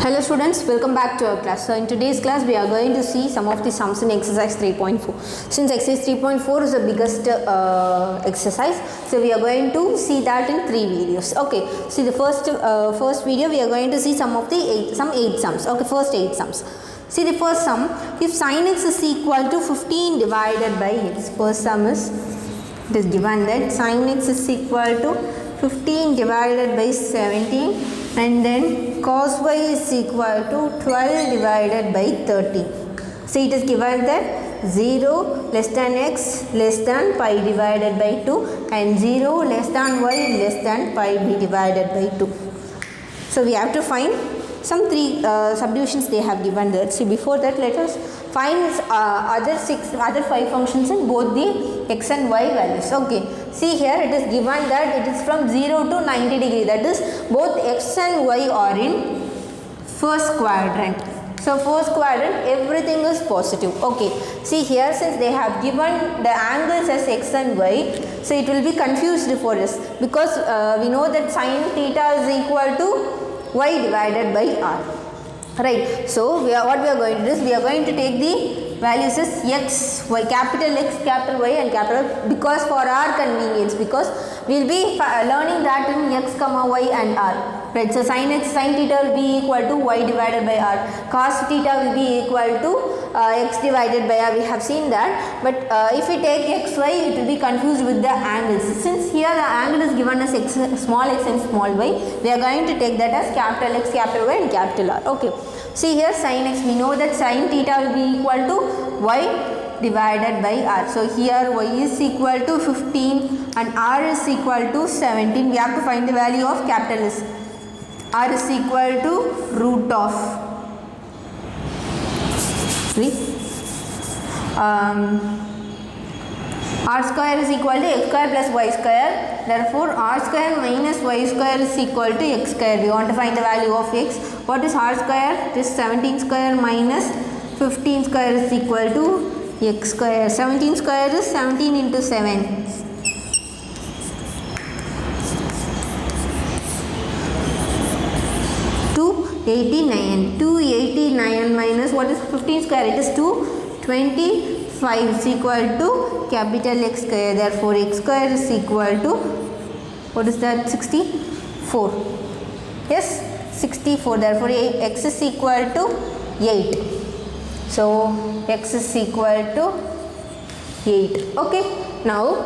Hello students, welcome back to our class. So in today's class we are going to see some of the sums in exercise 3.4. Since exercise 3.4 is the biggest exercise, so we are going to see that in 3 videos. Okay, see the first video we are going to see some 8 sums. Okay, first 8 sums. See the first sum, if sin x is equal to 15 divided by x. First sum is, it is given that sin x is equal to 15 divided by 17 and then cos y is equal to 12 divided by 13. So it is given that 0 less than x less than pi divided by 2 and 0 less than y less than pi b divided by 2. So we have to find some 3 subdivisions they have given there. See, before that let us find other 5 functions in both the x and y values. Okay, see here it is given that it is from 0 to 90 degree, that is both x and y are in first quadrant. So first quadrant everything is positive. Okay, see here since they have given the angles as x and y, so it will be confused for us because we know that sin theta is equal to y divided by r, right? So what we are going to do is we are going to take the values as x, y, capital X, capital Y and capital, because for our convenience, because we will be learning that in x, y and r, right? So sin x, sin theta will be equal to y divided by r, cos theta will be equal to x divided by r, we have seen that. But if we take x, y, it will be confused with the angles. Since here the angle is given as x, small x and small y, we are going to take that as capital X, capital Y and capital R. Okay, see here sin x, we know that sin theta will be equal to y divided by r. So here y is equal to 15 and r is equal to 17. We have to find the value of capital S. R is equal to root of r square is equal to x square plus y square. Therefore r square minus y square is equal to x square. We want to find the value of x. What is r square? It is 17 square minus 15 square is equal to x square. 17 square is 17 into 7. 289. 289 minus what is 15 square? It is 225 is equal to capital X square. Therefore x square is equal to, what is that, 64. Yes, 64. Therefore x is equal to 8. So x is equal to 8. Okay, now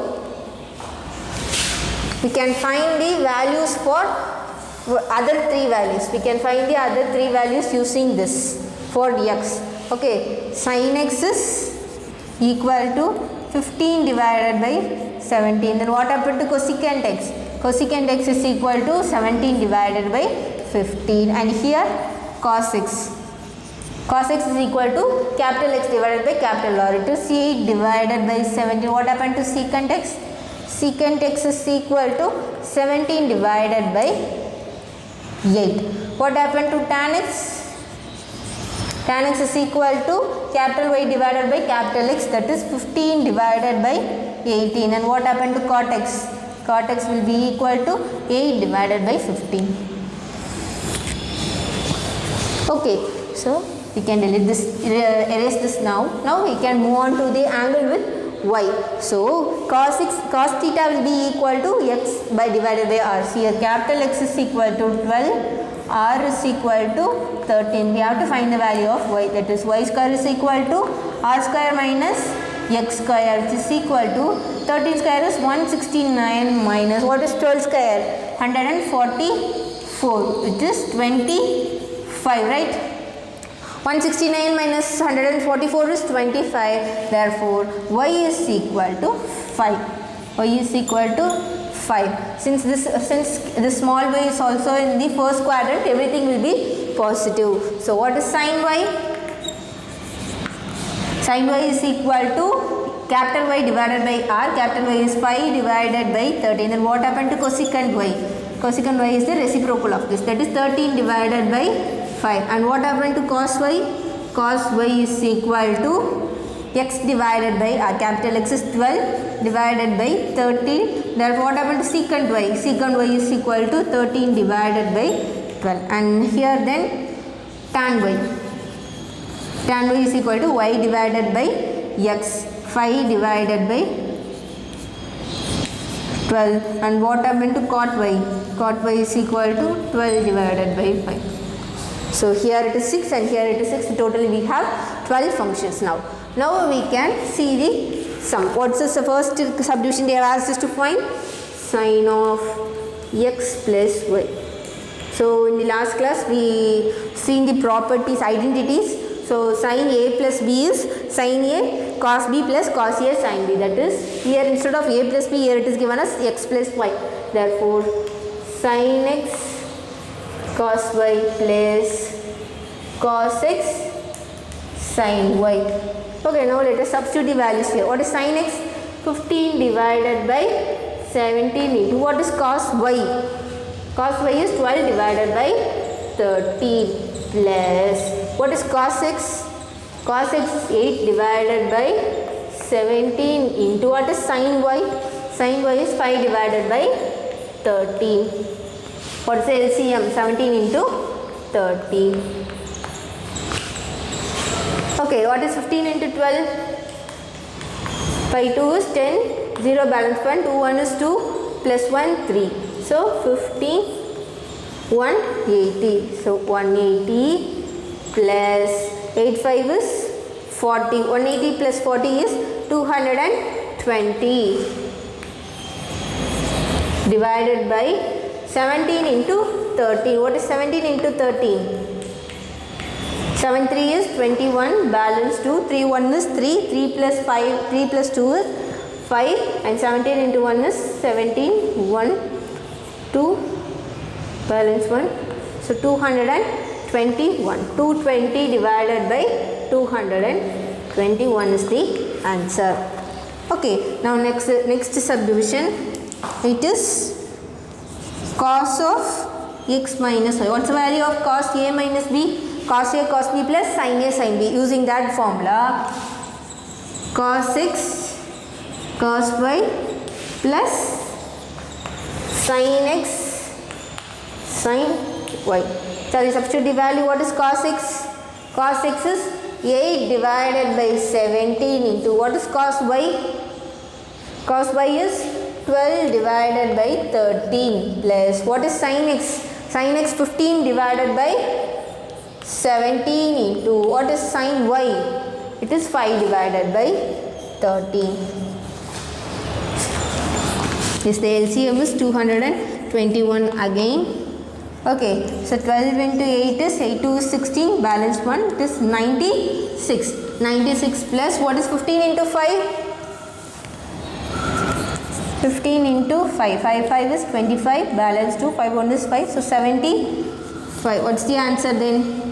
we can find the values for other 3 values. We can find the other 3 values using this for x. Okay, sin x is equal to 15 divided by 17. Then what happened to cosecant x? Cosecant x is equal to 17 divided by 15. And here cos x. Cos x is equal to capital X divided by capital R. It is 8 divided by 17. What happened to secant x? Secant x is equal to 17 divided by 8. What happened to tan x? Tan x is equal to capital Y divided by capital X, that is 15 divided by 18. And what happened to cot x? Cot x will be equal to 8 divided by 15. Okay, so we can delete this, erase this now. Now we can move on to the angle with y. So cos theta will be equal to x by divided by r. So here capital X is equal to 12, r is equal to 13. We have to find the value of y, that is y square is equal to r square minus x square, which is equal to 13 square is 169 minus what is 12 square? 144, it is 25, right? 169 minus 144 is 25. Therefore y is equal to 5. Y is equal to 5. Since this small y is also in the first quadrant, everything will be positive. So what is sin y? Sin y is equal to capital Y divided by r. Capital Y is 5 divided by 13. Then what happened to cosecant y? Cosecant y is the reciprocal of this, that is 13 divided by 5. And what happened to cos y? Cos y is equal to x divided by r. Capital X is 12 divided by 13. Therefore what happened to secant y? Secant y is equal to 13 divided by 12. And here then tan y. Tan y is equal to y divided by x. 5 divided by 12. And what happened to cot y? Cot y is equal to 12 divided by 5. So here it is 6 and here it is 6. Totally we have 12 functions now. Now we can see the sum. What's the first subdivision they have asked us to find? Sine of x plus y. So in the last class we seen the properties, identities. So sin a plus b is sin a cos b plus cos a sin b. That is, here instead of a plus b, here it is given as x plus y. Therefore sin x cos y plus cos x sin y. Okay, now let us substitute the values here. What is sin x? 15 divided by 17 into what is cos y? Cos y is 12 divided by 13 plus what is cos x? Cos x is 8 divided by 17 into what is sin y? Sin y is 5 divided by 13. What is the LCM? 17 into 30. Okay, what is 15 into 12? 5 2 is 10, 0 balance 1, 2 1 is 2, plus 1 3. So 50, 180. So 180 plus 8 5 is 40. 180 plus 40 is 220 divided by 17 into 13. What is 17 into 13? 7 3 is 21, balance 2, 3 1 is 3, 3 plus 5, 3 plus 2 is 5 and 17 into 1 is 17, 1, 2, balance 1. So 221, 220 divided by 221 is the answer. Okay, now next subdivision, it is cos of x minus y. What's the value of cos a minus b? Cos a cos b plus sin a sin b. Using that formula, cos x cos y plus sin x sin y. Shall we substitute the value? What is cos x? Cos x is 8 divided by 17 into what is cos y? Cos y is 12 divided by 13 plus what is sin x? Sin x 15 divided by 17 into what is sin y? It is 5 divided by 13. Yes, the LCM is 221 again. Okay, so 12 into 8 is 8 2 is 16, balance 1, it is 96. 96 plus what is 15 into 5? 15 into 5, 5 5 is 25, balance 2, 5 1 is 5, so 75. What's the answer then?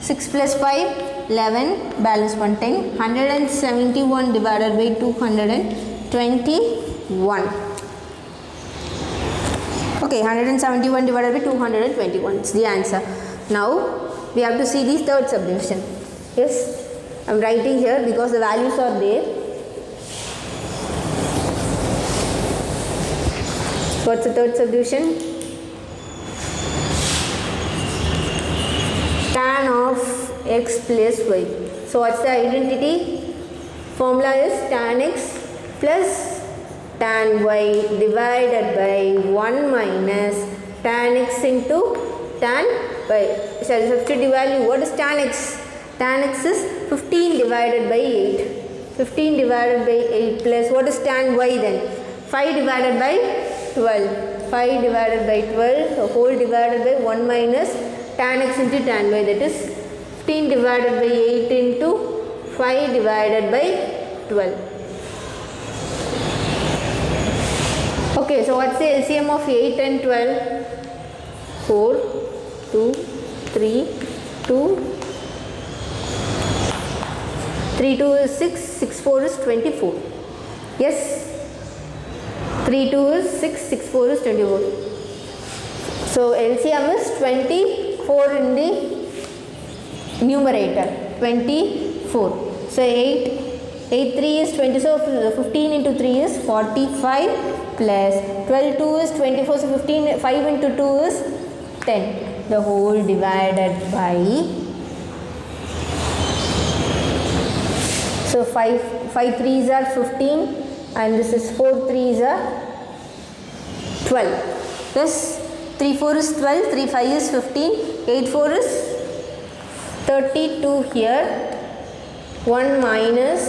6 plus 5, 11, balance 1, 10, 171 divided by 221. Okay, 171 divided by 221 is the answer. Now we have to see the third subdivision. Yes, I am writing here because the values are there. What's the third subdivision? Tan of x plus y. So what's the identity? Formula is tan x plus tan y divided by 1 minus tan x into tan y. Shall we substitute the value? What is tan x? Tan x is 15 divided by 8. 15 divided by 8 plus what is tan y then? 5 divided by 12. 5 divided by 12, so whole divided by 1 minus tan x into tan y, that is 15 divided by 8 into 5 divided by 12. Okay, so what's the LCM of 8 and 12? 4, 2, 3, 2. 3 2 is 6, 6 4 is 24. Yes, 3 2 is 6, 6 4 is 24. So LCM is 24 in the numerator, 24. So 8 3 is 20, so 15 into 3 is 45 plus 12 2 is 24, so 5 into 2 is 10. The whole divided by So 5 3s are 15 and this is 4 3s are 12. This 3 4 is 12, 3 5 is 15, 8 4 is 32 here. 1 minus,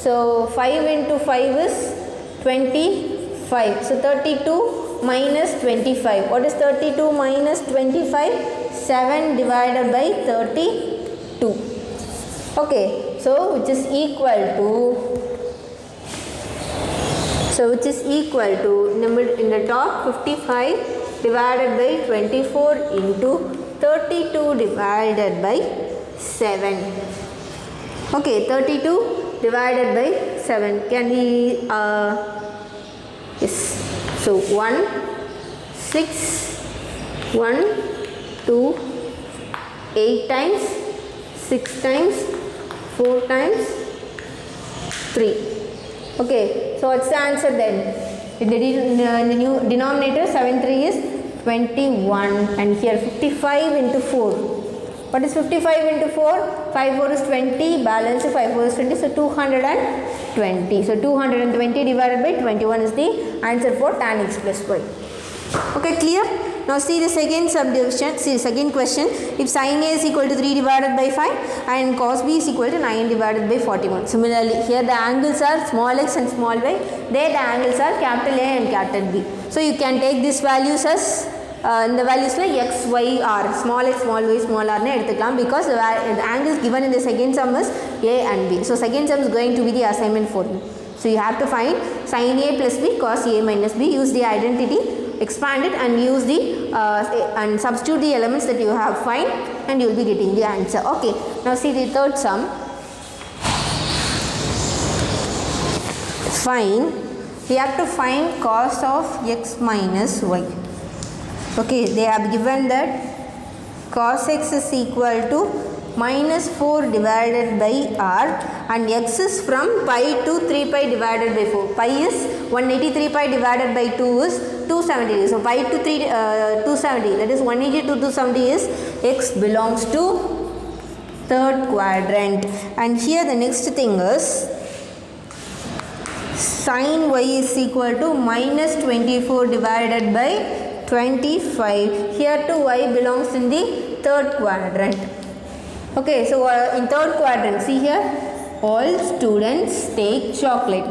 so 5 into 5 is 25. So 32 minus 25. What is 32 minus 25? 7 divided by 32. Okay, so which is equal to, in the top 55 divided by 24 into 32 divided by 7. Okay, 32 divided by 7. Can we, yes. So 1, 6, 1, 2, 8 times, 6 times, 4 times, 3. Okay, so what's the answer then? In the new denominator, 7 3 is 21 and here 55 into 4. What is 55 into 4? 5 4 is 20, balance 5 4 is 20, so 220. So 220 divided by 21 is the answer for tan x plus y. Okay, clear? Now see the second subdivision, see the second question. If sin A is equal to 3 divided by 5 and cos B is equal to 9 divided by 41. Similarly, here the angles are small x and small y. There the angles are capital A and capital B. So you can take these values as in the values like x, y, r, small x, small y, small r because the angles given in the second sum is A and B. So second sum is going to be the assignment for you. So you have to find sin A plus B cos A minus B. Use the identity, expand it and use the and substitute the elements that you have find and you will be getting the answer. Okay, now see the third sum. We have to find cos of x minus y. Okay, they have given that cos x is equal to minus 4 divided by r and x is from pi to 3 pi divided by 4. Pi is 183 pi divided by 2 is 270. So pi to 270, that is 180 to 270 is x belongs to third quadrant. And here the next thing is sin y is equal to minus 24 divided by 25. Here to y belongs in the third quadrant. Okay, so in third quadrant, see here, all students take chocolate.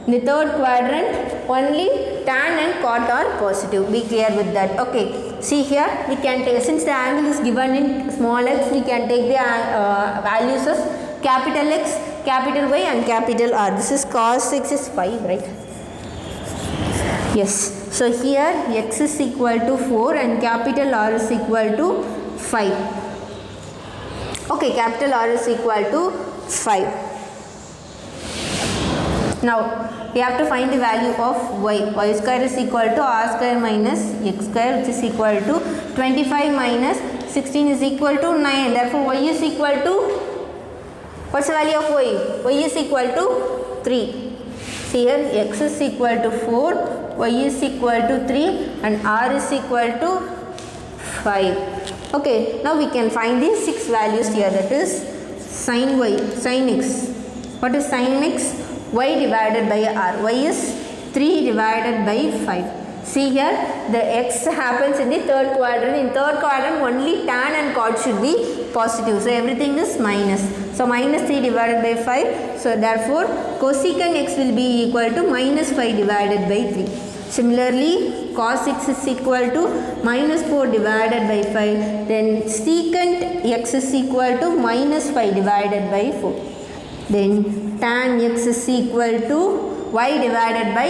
In the third quadrant, only tan and cot are positive. Be clear with that. Okay, see here, we can take, since the angle is given in small x, we can take the values as capital X, capital Y and capital R. This is cos x is 5, right? Yes. So here x is equal to 4 and capital R is equal to 5. Okay, capital R is equal to 5. Now we have to find the value of y. Y square is equal to r square minus x square, which is equal to 25 minus 16 is equal to 9. Therefore y is equal to, what's the value of y? Y is equal to 3. See here, x is equal to 4, y is equal to 3 and r is equal to 5. Okay, now we can find these 6 values here, that is sin y, sin x. What is sin x? Y divided by r. Y is 3 divided by 5. See here, the x happens in the third quadrant. In third quadrant, only tan and cot should be positive. So everything is minus. So minus 3 divided by 5. So therefore, cosecant x will be equal to minus 5 divided by 3. Similarly, cos x is equal to minus 4 divided by 5. Then secant x is equal to minus 5 divided by 4. Then tan x is equal to y divided by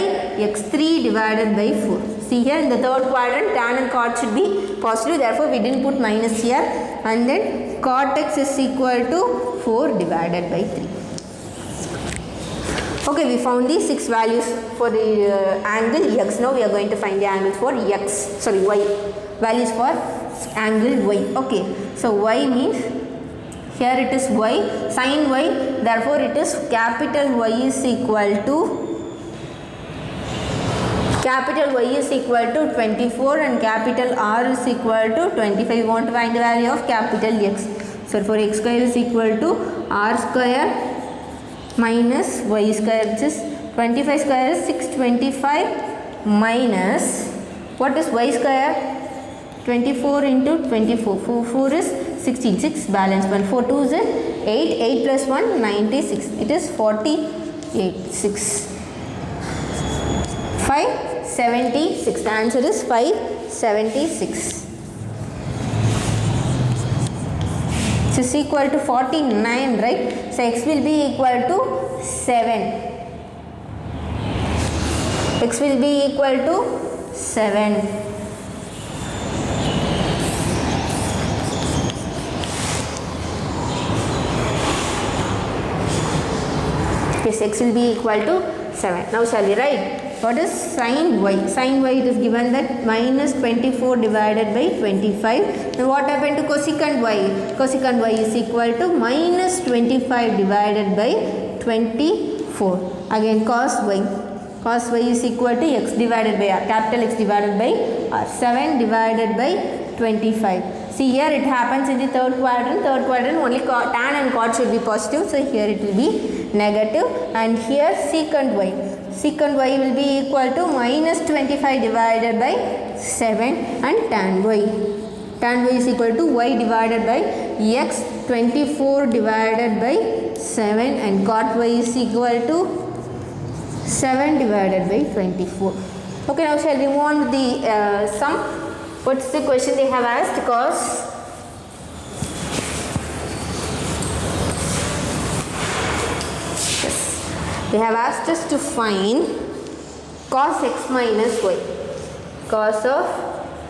x3 divided by 4. See here in the third quadrant, tan and cot should be positive. Therefore, we didn't put minus here. And then cot x is equal to 4 divided by 3. Okay, we found these 6 values for the angle x. Now we are going to find the angles for y. Values for angle y. Okay, so y means, here it is y, sin y, therefore it is capital Y is equal to, capital Y is equal to 24 and capital R is equal to 25. We want to find the value of capital X. So for x square is equal to r square minus y square, which is 25 square is 625 minus what is y square? 24 into 24. 4 is 16. 6 balance 1. 4 2 is 8. 8 plus 1 96. It is 48. 6. 576. The answer is 576. This is equal to 49, right? So x will be equal to 7. X will be equal to 7. Yes, x will be equal to 7. Now shall we write? What is sin y? Sin y, it is given that minus 24 divided by 25. Now what happened to cosecant y? Cosecant y is equal to minus 25 divided by 24. Again cos y. Cos y is equal to x divided by r. Capital X divided by r. 7 divided by 25. See here it happens in the third quadrant. Third quadrant only tan and cot should be positive. So here it will be negative. And here secant y. Secant y will be equal to minus 25 divided by 7 and tan y. Tan y is equal to y divided by x 24 divided by 7 and cot y is equal to 7 divided by 24. Okay, now shall we move on to the sum. What's the question they have asked? Cos they have asked us to find cos x minus y. Cos of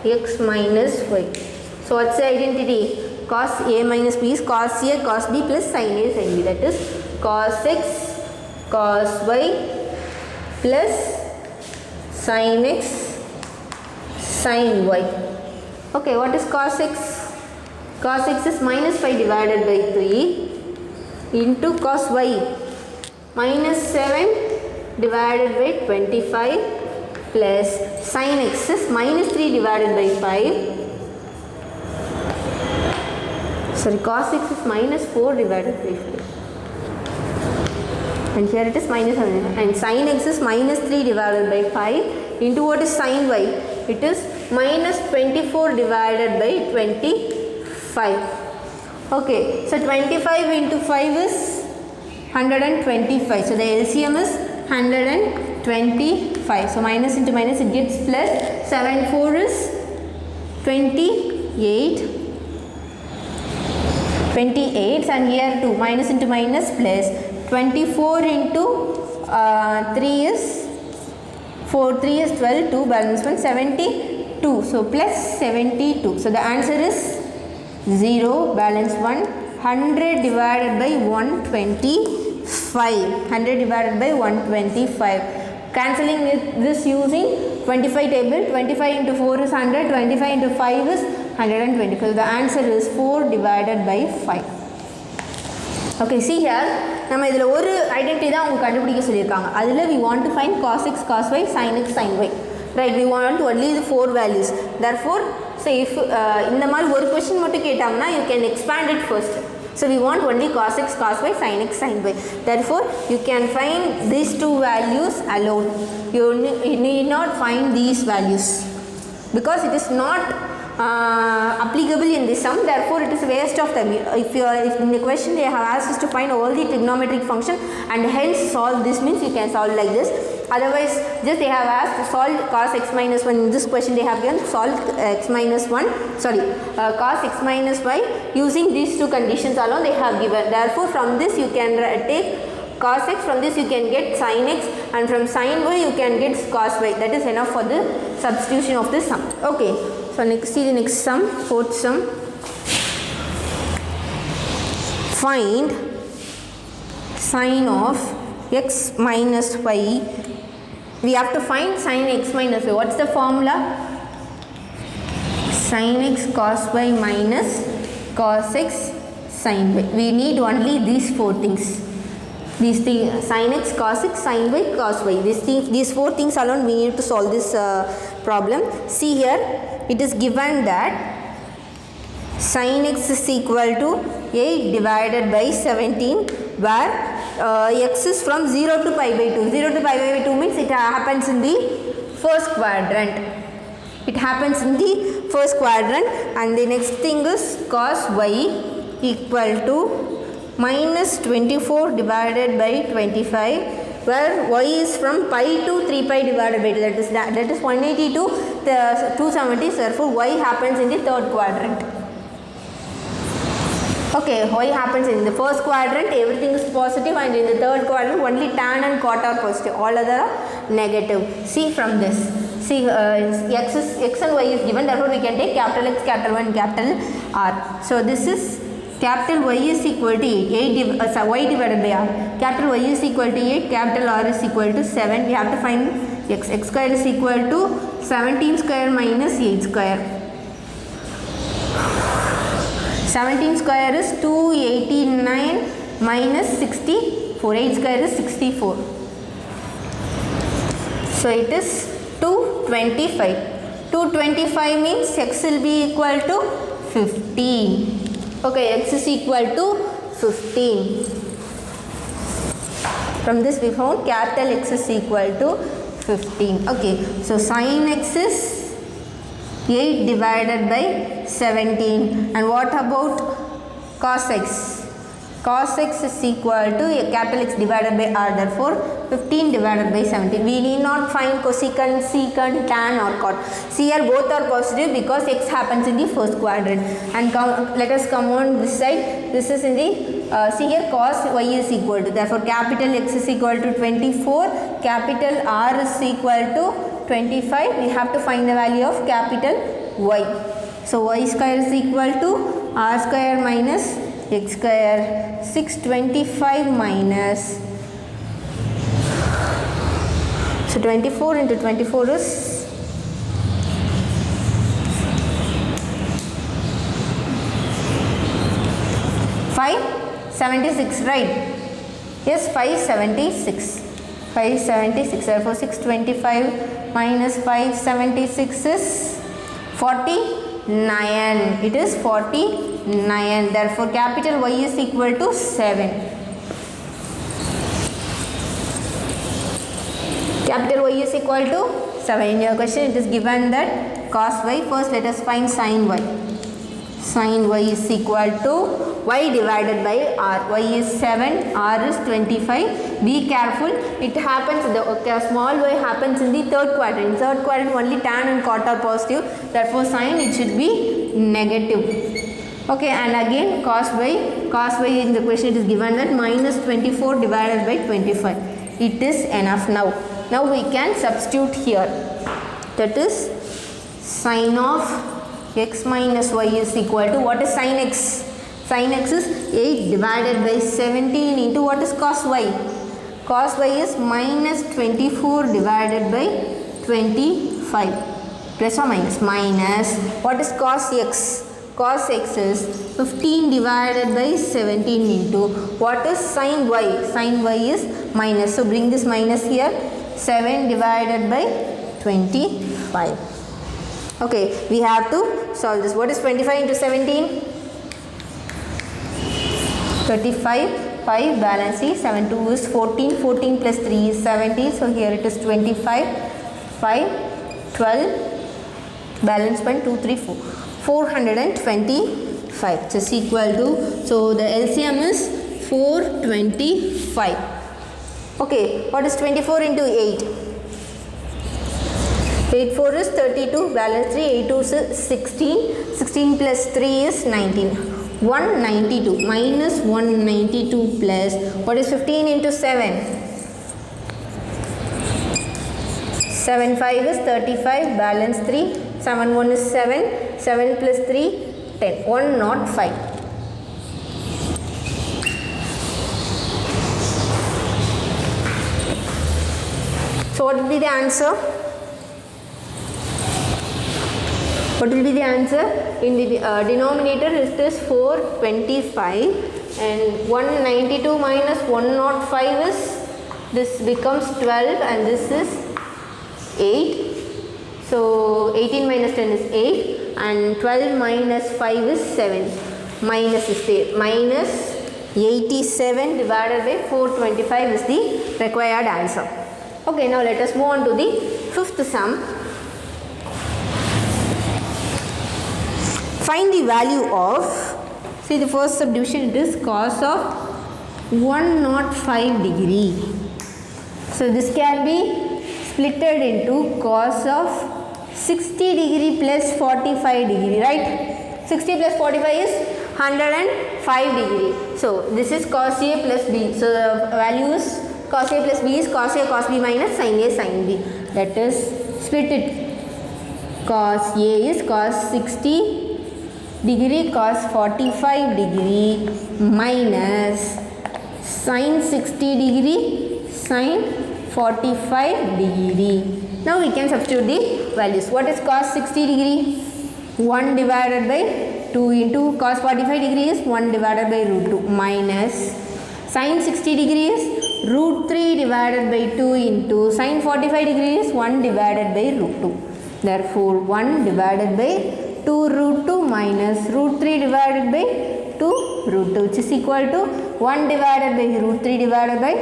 x minus y. So what's the identity? Cos a minus b is cos a cos b plus sin a sin b. That is cos x cos y plus sin x sin y. Okay, what is cos x? Cos x is minus 5 divided by 3 into cos y minus 7 divided by 25 plus sin x is minus 3 divided by 5. Sorry, cos x is minus 4 divided by 5. And here it is minus 7. And sin x is minus 3 divided by 5 into what is sin y? It is minus 24 divided by 25. Okay, so 25 into 5 is 125. So the LCM is 125. So minus into minus it gets plus. 7 4 is 28. 28 and here 2 minus into minus plus 24 into 3 is 4 3 is 12 2 balance 1 72. So plus 72. So the answer is 0 balance 1 100 divided by 125. 100 divided by 125. Cancelling this using 25 table. 25 into 4 is 100. 25 into 5 is 125. The answer is 4 divided by 5. Okay, see here. நம்ம இதில் ஒரு identity தான் அவங்க கண்டுபிடிக்க சொல்லியிருக்காங்க. அதில் we want to find cos x, cos y, sin x, sin y. Right, we want only the 4 values. Therefore, so if இந்த மாதிரி ஒரு question மட்டும் கேட்டாங்கன்னா you can expand it first. So we want only cos x, cos y, sin x, sin y. Therefore, you can find these two values alone. You need not find these values because it is not applicable in this sum. Therefore, it is a waste of time. If in the question they have asked us to find all the trigonometric function and hence solve this, means you can solve like this. Otherwise, just they have asked to solve cos x minus 1. In this question they have given solve x minus 1, sorry, cos x minus y using these two conditions alone they have given. Therefore, from this you can take cos x, from this you can get sin x, and from sin y you can get cos y. That is enough for the substitution of this sum. Okay, so next, see the next sum, fourth sum. Find sin of x minus y. We have to find sin x minus y. What's the formula? Sin x cos y minus cos x sin y. We need only these four things. These things, sin x, cos x, sin y, cos y. These four things alone we need to solve this problem. See here, it is given that sin x is equal to 8 divided by 17, where x is from 0 to pi by 2. 0 to pi by 2 means it happens in the first quadrant. It happens in the first quadrant, and the next thing is cos y equal to minus 24 divided by 25, where y is from pi to 3 pi divided by 2, that is 180 to 270. Therefore y happens in the third quadrant. Okay, y happens in the first quadrant, everything is positive, and in the third quadrant only tan and cot are positive, all other are negative. See from this, see x and y is given, therefore we can take capital X, capital 1, capital R. So this is capital Y is equal to 8, y divided by R. Capital Y is equal to 8, capital R is equal to 7. We have to find x. X square is equal to 17 square minus 8 square. 17 square is 289 minus 64. 8 square is 64. So it is 225. 225 means x will be equal to 15. Okay, x is equal to 15. From this we found capital X is equal to 15. Okay, so sin x is 8 divided by 17. And what about cos x? Cos x is equal to capital X divided by R, therefore 15 divided by 17. We need not find cosecant, secant, tan or cot. See here both are positive because x happens in the first quadrant. And let us come on this side. This is in the, see here cos y is equal to, therefore capital X is equal to 24, capital R is equal to 25. We have to find the value of capital Y. So y square is equal to R square minus x square. 625 minus, so 24 into 24 is 576, right? Yes, 576. 576. Therefore 625 minus 576 is 49. It is 49. Therefore capital Y is equal to 7. Capital Y is equal to 7. In your question it is given that cos y. First let us find sin y. Sin y is equal to y divided by r. Y is 7, r is 25. Be careful, it happens, the small y happens in the third quadrant. In third quadrant only tan and cot are positive. Therefore sin it should be negative. Okay, and again cos y in the question it is given that minus 24 divided by 25. It is enough now. Now we can substitute here. That is sin of x minus y is equal to, what is sin x? Sin x is 8 divided by 17 into what is cos y? Cos y is minus 24 divided by 25. Plus or minus? Minus. What is cos x? Cos x is 15 divided by 17 into what is sin y? Sin y is minus. So bring this minus here. 7 divided by 25. Okay, we have to solve this. What is 25 into 17? 35. 5 balance is 7. 2 is 14. 14 plus 3 is 17. So here it is 25. 5. 12. Balance point 2, 3, 4. 425. Just equal to, so the LCM is 425. Okay, what is 24 into 8? 8 4 is 32, balance 3, 8 2 is 16, 16 plus 3 is 19, 192, minus 192 plus, what is 15 into 7? 7 5 is 35, balance 3, 7 1 is 7, 7 plus 3, 10, 105. So what will be the answer? What will be the answer? In the denominator it is 425 and 192 minus 105 is, this becomes 12 and this is 8. So 18 minus 10 is 8 and 12 minus 5 is 7. Minus is there. Minus 87 divided by 425 is the required answer. Okay, now let us move on to the fifth sum. Find the value of, see the first subdivision, it is cos of 105 degree. So this can be splitted into cos of 60 degree plus 45 degree, right? 60 plus 45 is 105 degree. So this is cos A plus B. So the value is cos A plus B is cos A cos B minus sin A sin B. That is, split it. Cos A is cos 60 degree cos 45 degree minus sin 60 degree sin 45 degree. Now we can substitute the values. What is cos 60 degree? 1 divided by 2 into cos 45 degree is 1 divided by root 2 minus sin 60 degree is root 3 divided by 2 into sin 45 degree is 1 divided by root 2. Therefore 1 divided by 2 root 2 minus root 3 divided by 2 root 2, which is equal to 1 divided by root 3 divided by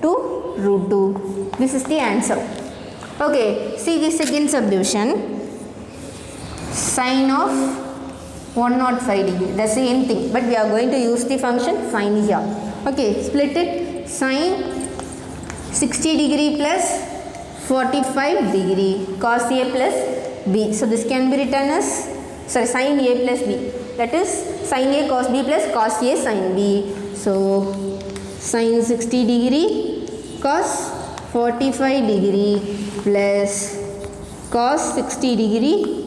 2 root 2. This is the answer. Okay, see the second subdivision. Sine of 105 degree, the same thing, but we are going to use the function sine here. Okay, split it. Sine 60 degree plus 45 degree cos A plus B. So this can be written as, sorry, sin A plus B. That is sin A cos B plus cos A sin B. So sin 60 degree cos 45 degree plus cos 60 degree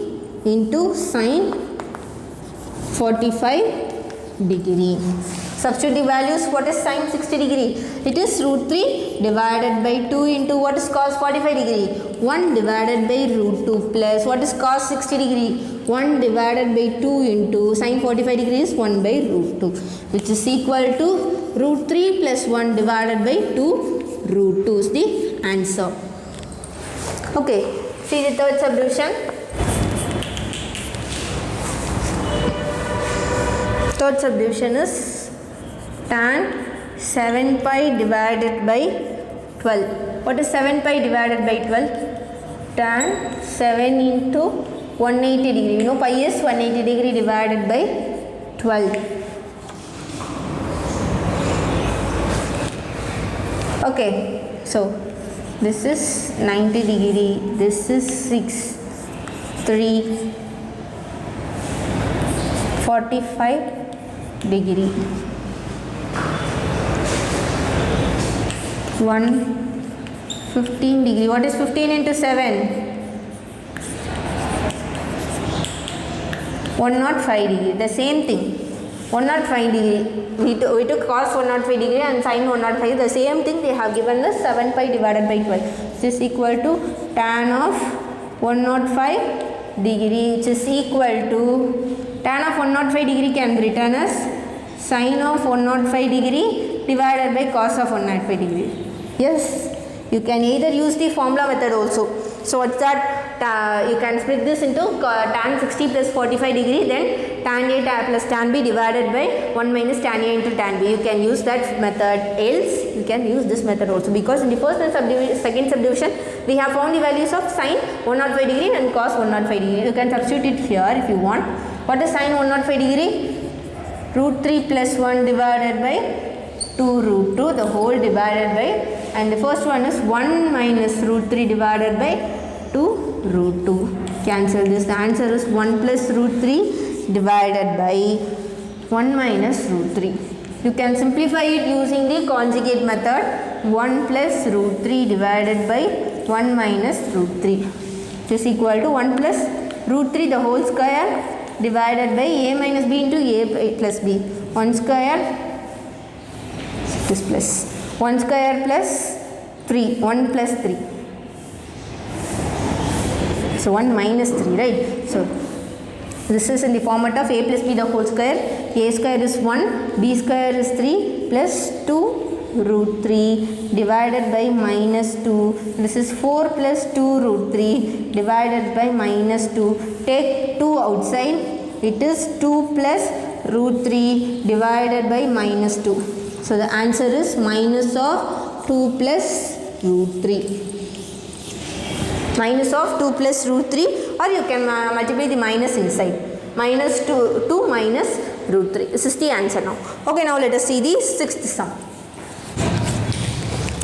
into sin 45 degree. Substitute the values. What is sin 60 degree? It is root 3 divided by 2 into what is cos 45 degree? 1 divided by root 2 plus what is cos 60 degree? 1 divided by 2 into sin 45 degree is 1 by root 2, which is equal to root 3 plus 1 divided by 2 root 2 is the answer. Okay, see the third subdivision. Third subdivision is tan 7 pi divided by 12. What is 7 pi divided by 12? Tan 7 into 180 degree. You know pi is 180 degree divided by 12. Okay, so this is 90 degree, this is 6, 3, 45 degree. 1, 15 degree. What is 15 into 7? 105 degree. The same thing. 105 degree. We took cos 105 degree and sin 105. The same thing they have given us 7 pi divided by 12. This is equal to tan of 105 degree, which is equal to tan of 105 degree can be written as sin of 105 degree divided by cos of 105 degree. Yes, you can either use the formula method also. So what's that? You can split this into tan 60 plus 45 degree, then tan A plus tan B divided by 1 minus tan A into tan B. You can use that method, else you can use this method also, because in the first and second subdivision we have found the values of sin 105 degree and cos 105 degree. You can substitute it here if you want. What is sin 105 degree? Root 3 plus 1 divided by 2 root 2, the whole divided by, and the first one is 1 minus root 3 divided by 2 root 2. Cancel this. The answer is 1 plus root 3 divided by 1 minus root 3. You can simplify it using the conjugate method. 1 plus root 3 divided by 1 minus root 3. This is equal to 1 plus root 3 the whole square divided by a minus b into a plus b. 1 square, this plus 1 square plus 3, 1 plus 3. So 1 minus 3, right? So this is in the format of a plus b the whole square. A square is 1, b square is 3 plus 2 root 3 divided by minus 2. This is 4 plus 2 root 3 divided by minus 2. Take 2 outside. It is 2 plus root 3 divided by minus 2. So the answer is minus of 2 plus root 3. Minus of 2 plus root 3, or you can multiply the minus inside. Minus 2 minus root 3. This is the answer now. Okay, now let us see the sixth sum.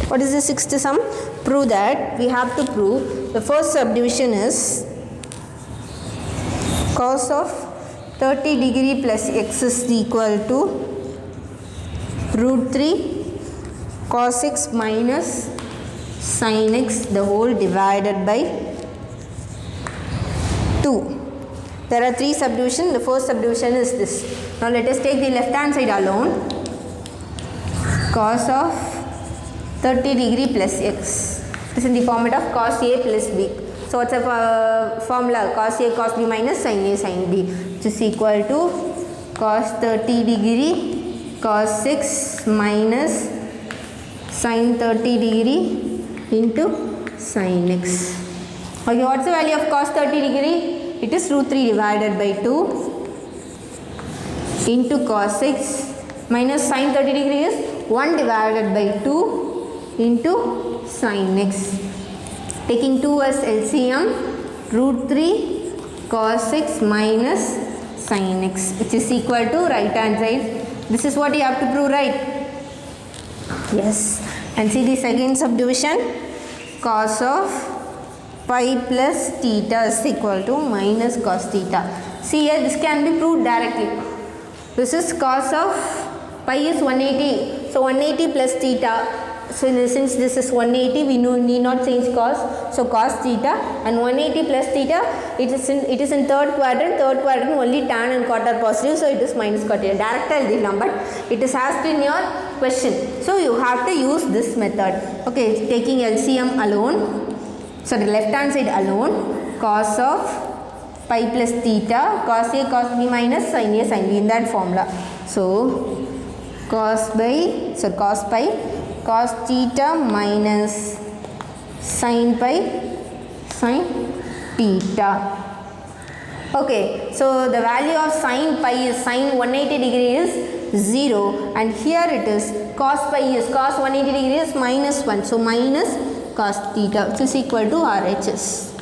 What is the sixth sum? Prove that. We have to prove the first subdivision is cos of 30 degree plus x is equal to root 3 cos x minus sin x the whole divided by 2. There are three subdivisions. The first subdivision is this. Now let us take the left hand side alone. Cos of 30 degree plus x. This is in the format of cos A plus B. So what's the formula? Cos A cos B minus sin A sin B, which is equal to cos 30 degree cos x minus sin 30 degree into sin x. Okay, what's the value of cos 30 degree? It is root 3 divided by 2 into cos x minus sin 30 degree is 1 divided by 2 into sin x. Taking 2 as LCM, root 3 cos x minus sin x, which is equal to right hand side. This is what you have to prove, right? Yes. And see the second subdivision. Cos of pi plus theta is equal to minus cos theta. See here, this can be proved directly. This is cos of pi is 180. So 180 plus theta. So since this is 180, we need not change cos. So cos theta and 180 plus theta, it is in third quadrant. Third quadrant only tan and cot are positive. So it is minus cot theta. Direct I'll give number. It is asked in your question. So you have to use this method. Okay, taking LCM alone. Sorry, left hand side alone, cos of pi plus theta, cos A cos B minus sin A sin B in that formula. So cos pi cos theta minus sin pi sin theta. Okay, so the value of sin pi is sin 180 degree is 0, and here it is cos pi is cos 180 degree is minus 1. So minus cos theta, which is equal to RHS.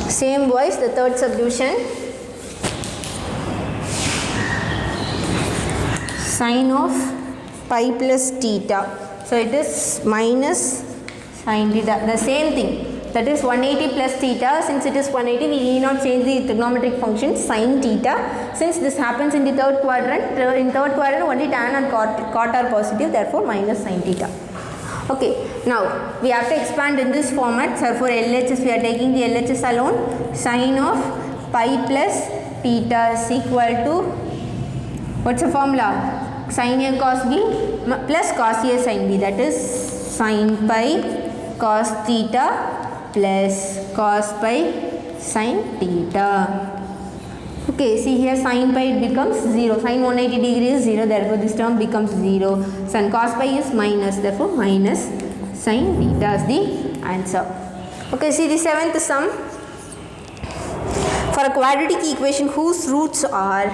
Same wise, the third subdivision, sin of pi plus theta. So it is minus sin theta, the same thing. That is 180 plus theta. Since it is 180, we need not change the trigonometric function sin theta. Since this happens in the third quadrant, only tan and cot are positive, therefore minus sin theta. Okay, now we have to expand in this format. So for LHS, we are taking the LHS alone. Sin of pi plus theta is equal to, what's the formula? Sin A cos B plus cos A sin B. That is sin pi cos theta plus cos pi sin theta. Okay, see here sin pi it becomes 0. Sin 180 degree is 0, therefore this term becomes 0. Sin cos pi is minus, therefore minus sin theta is the answer. Okay, see the seventh sum. For a quadratic equation whose roots are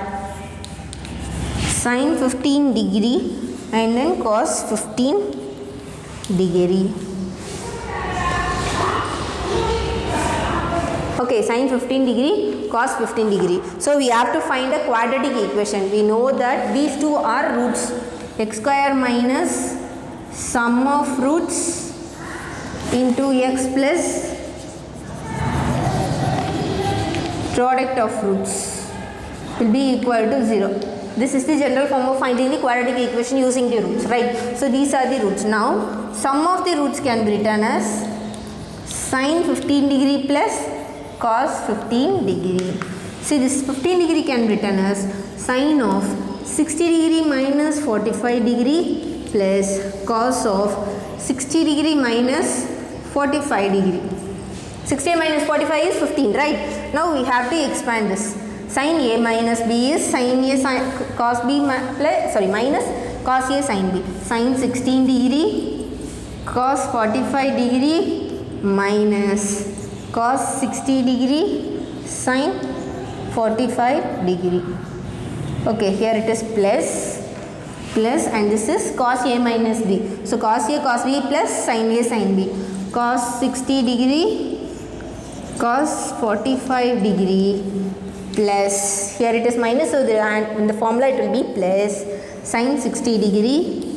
sin 15 degree and then cos 15 degree. Okay, sin 15 degree, cos 15 degree. So we have to find a quadratic equation. We know that these two are roots. X square minus sum of roots into x plus product of roots will be equal to 0. This is the general form of finding the quadratic equation using the roots, right? So these are the roots. Now sum of the roots can be written as sin 15 degree plus cos 15 degree. See, this 15 degree can be written as sin of 60 degree minus 45 degree plus cos of 60 degree minus 45 degree. 60 minus 45 is 15, right? Now we have to expand this. Sin A minus B is sin A sin cos B minus cos A sin B. Sin 16 degree cos 45 degree minus cos 60 degree sin 45 degree. Okay, here it is plus and this is cos A minus B. So cos A cos B plus sin A sin B. Cos 60 degree cos 45 degree plus, here it is minus, so in the formula it will be plus sin 60 degree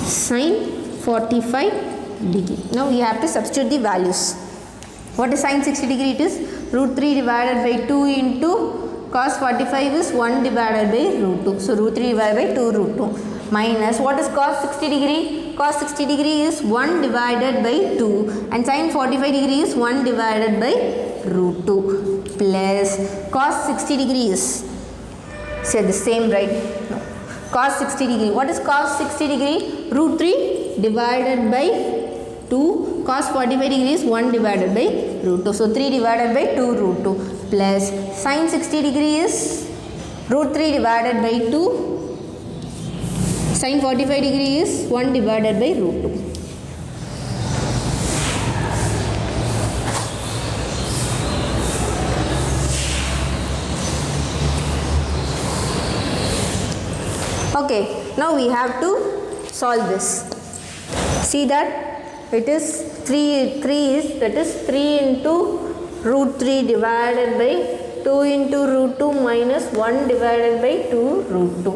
sin 45 degree. Now we have to substitute the values. What is sin 60 degree? It is root 3 divided by 2 into cos 45 is 1 divided by root 2. So root 3 divided by 2 root 2 minus what is cos 60 degree? Cos 60 degree is 1 divided by 2 and sin 45 degree is 1 divided by root 2 plus cos 60 degree is, say the same, right? No. Cos 60 degree. What is cos 60 degree? Root 3 divided by 2. Cos 45 degree is 1 divided by root 2. So 3 divided by 2 root 2 plus sin 60 degree is root 3 divided by 2. Sin 45 degree is 1 divided by root 2. Okay, now we have to solve this. See that it is 3 is, that is 3 into root 3 divided by 2 into root 2 minus 1 divided by 2 root 2.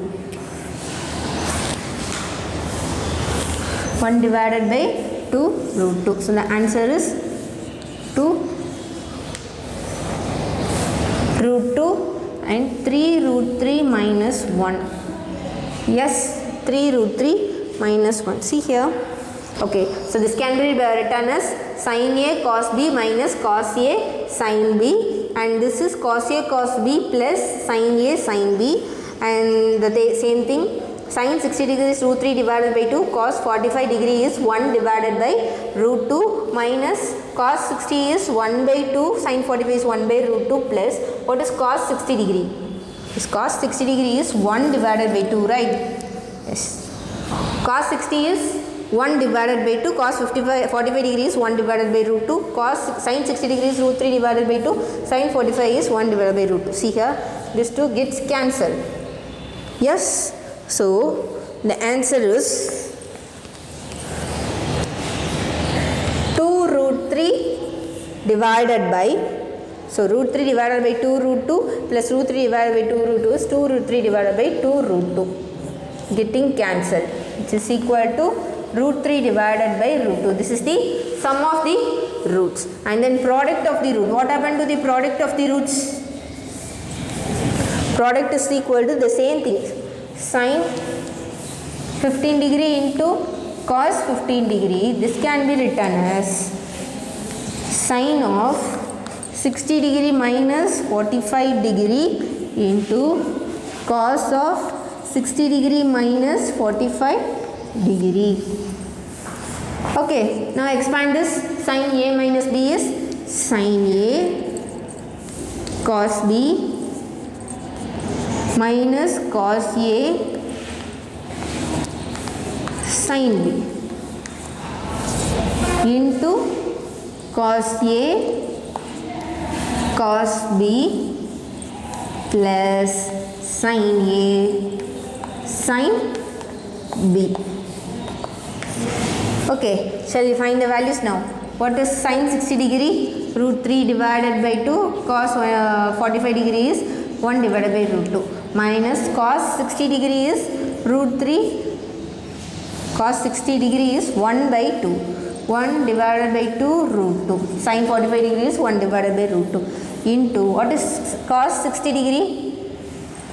1 divided by 2 root 2. So the answer is 2 root 2 and 3 root 3 minus 1. Yes, 3 root 3 minus 1. See here. Okay, so this can be written as sin A cos B minus cos A sin B, and this is cos A cos B plus sin A sin B, and the same thing, sin 60 degree is root 3 divided by 2, cos 45 degree is 1 divided by root 2 minus cos 60 is 1 by 2, sin 45 is 1 by root 2 plus what is cos 60 degree? This cos 60 degree is 1 divided by 2, right? Yes. Cos 60 is 1 divided by 2, cos 45 degree is 1 divided by root 2, cos sin 60 degree is root 3 divided by 2, sin 45 is 1 divided by root 2. See here, this 2 gets cancelled. Yes. So the answer is 2 root 3 divided by, so root 3 divided by 2 root 2 plus root 3 divided by 2 root 2 is 2 root 3 divided by 2 root 2 getting cancelled, which is equal to root 3 divided by root 2. This is the sum of the roots, and then product of the root. What happened to the product of the roots? Product is equal to the same thing, sin 15 degree into cos 15 degree. This can be written as sin of 60 degree minus 45 degree into cos of 60 degree minus 45 degree. Okay, now expand this. Sin A minus B is sin A cos B minus cos A sin B into cos A cos B plus sin A sin B. Okay, shall we find the values now? What is sin 60 degree? Root 3 divided by 2, cos 45 degree is 1 divided by root 2 minus cos 60 degree is root 3, cos 60 degree is 1 by 2, 1 divided by 2 root 2, sin 45 degree is 1 divided by root 2 into what is cos 60 degree?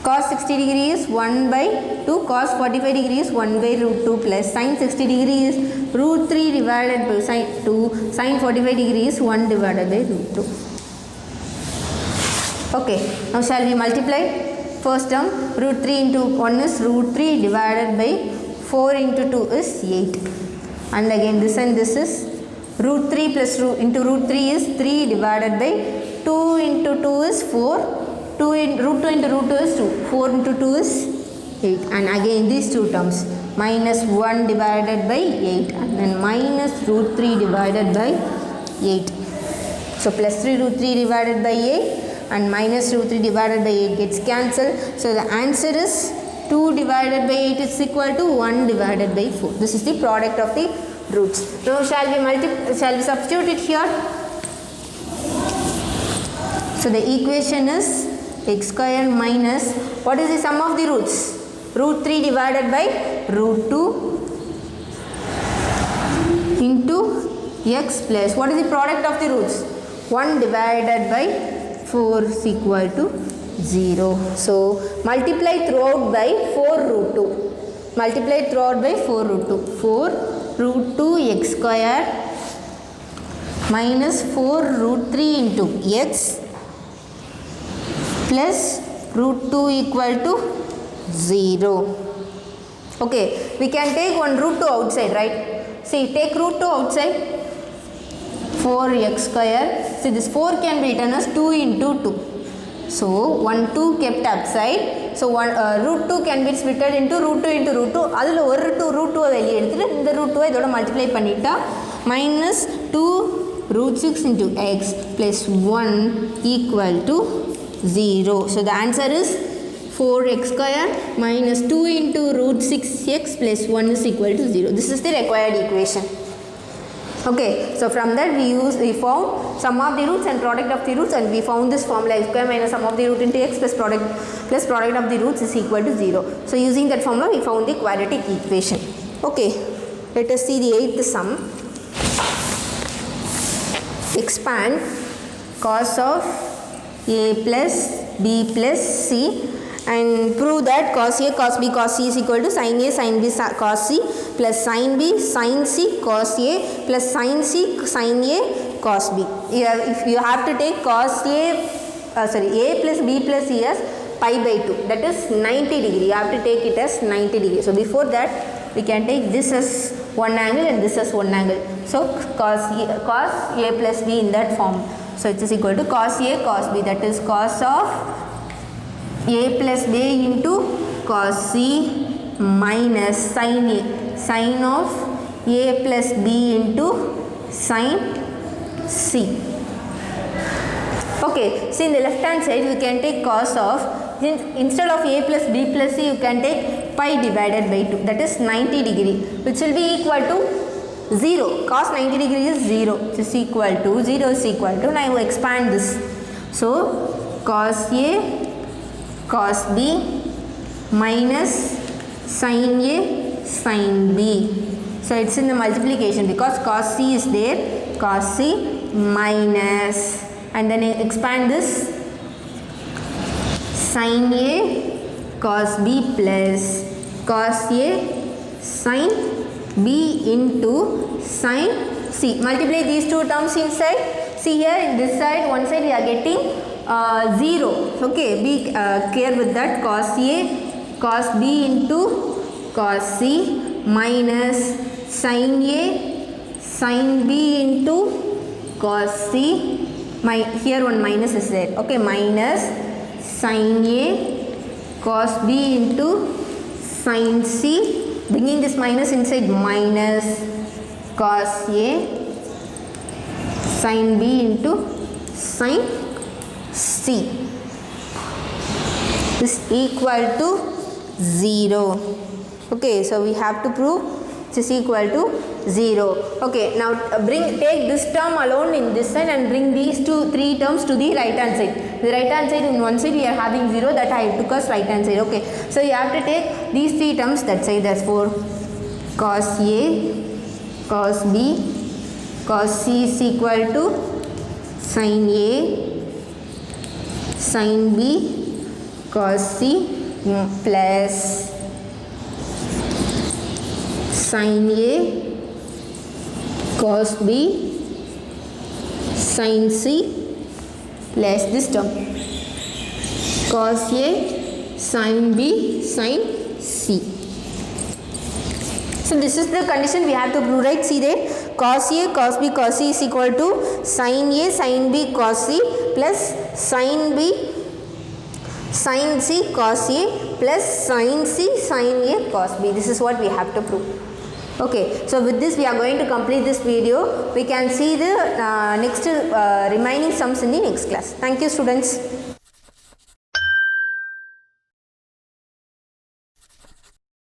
Cos 60 degree is 1 by 2, cos 45 degree is 1 by root 2 plus sin 60 degree is root 3 divided by sin 2, sin 45 degree is 1 divided by root 2. Okay, now shall we multiply? First term, root 3 into 1 is root 3 divided by 4 into 2 is 8, and again this and this is root 3 plus root into root 3 is 3 divided by 2 into 2 is 4, 2 in root 2 into root 2 is 2, 4 into 2 is 8, and again these two terms minus 1 divided by 8 and then minus root 3 divided by 8. So plus 3 root 3 divided by 8 and minus root 3 divided by 8 gets cancelled. So the answer is 2 divided by 8 is equal to 1 divided by 4. This is the product of the roots. Now shall we substitute it here? So the equation is x square minus, what is the sum of the roots? Root 3 divided by root 2 into x plus, what is the product of the roots? 1 divided by 4 is equal to 0. So multiply throughout by 4 root 2. Multiply throughout by 4 root 2. 4 root 2 x square minus 4 root 3 into x plus root 2 equal to 0. Okay, we can take one root 2 outside, right? See, take root 2 outside. 4x square. See, this 4 can be written as 2 into 2. So 1 2 kept outside. So root 2 can be split into root 2 into root 2. அதில் ஒரு root 2 வெளியே எடுத்துட்டு இந்த root 2 இதோட multiply பண்ணிட்டா minus 2 root 6 into x plus 1 equal to 0. So the answer is 4x square minus 2 into root 6x plus 1 is equal to 0. This is the required equation. Okay, so from that we found sum of the roots and product of the roots, and we found this formula x square minus sum of the root into x plus product of the roots is equal to 0. So using that formula we found the quadratic equation. Okay, let us see the 8th sum. Expand cos of a plus b plus c and prove that cos a cos b cos c is equal to sin a sin b cos c plus sin b sin c cos a plus sin c sin a cos b. If you have to take cos a plus b plus c as pi by 2, that is 90 degree. You have to take it as 90 degree. So before that we can take this as one angle and this as one angle. So cos a plus b in that form. So it is equal to cos a cos b, that is cos of a plus b into cos c minus sin a, sin of a plus b into sin c. Okay, see in the left hand side we can take cos of, instead of a plus b plus c you can take pi divided by 2, that is 90 degree, which will be equal to 0. Cos 90 degree is 0, which is equal to 0 is equal to, now I will expand this. So cos a cos b minus sin a sin b. So it's in the multiplication because cos c is there, cos c minus, and then I expand this, sin a cos b plus cos a sin b into sin c. Multiply these two terms inside. See here in this side, one side we are getting 0. Okay, be clear with that. Cos a cos b into cos c minus sin a sin b into cos c. Here one minus is there. Okay, minus sin a cos b into sin c. Bringing this minus inside, minus cos a sin b into sin c is equal to 0. Okay, so we have to prove it is equal to 0. Okay, now take this term alone in this side and bring these three terms to the right hand side. The right hand side, in one side we are having 0, that I took as right hand side. Okay, so you have to take these three terms that side. Therefore cos a cos b cos c is equal to sin a sin b cos c plus sin a cos b sin c plus this term cos a sin b sin c. So this is the condition we have to prove, right? See there, cos a cos b cos c is equal to sin a sin b cos c plus sin b sin c cos a plus sin c sin a cos b. This is what we have to prove. Okay, so with this we are going to complete this video. We can see the next remaining sums in the next class. Thank you, students.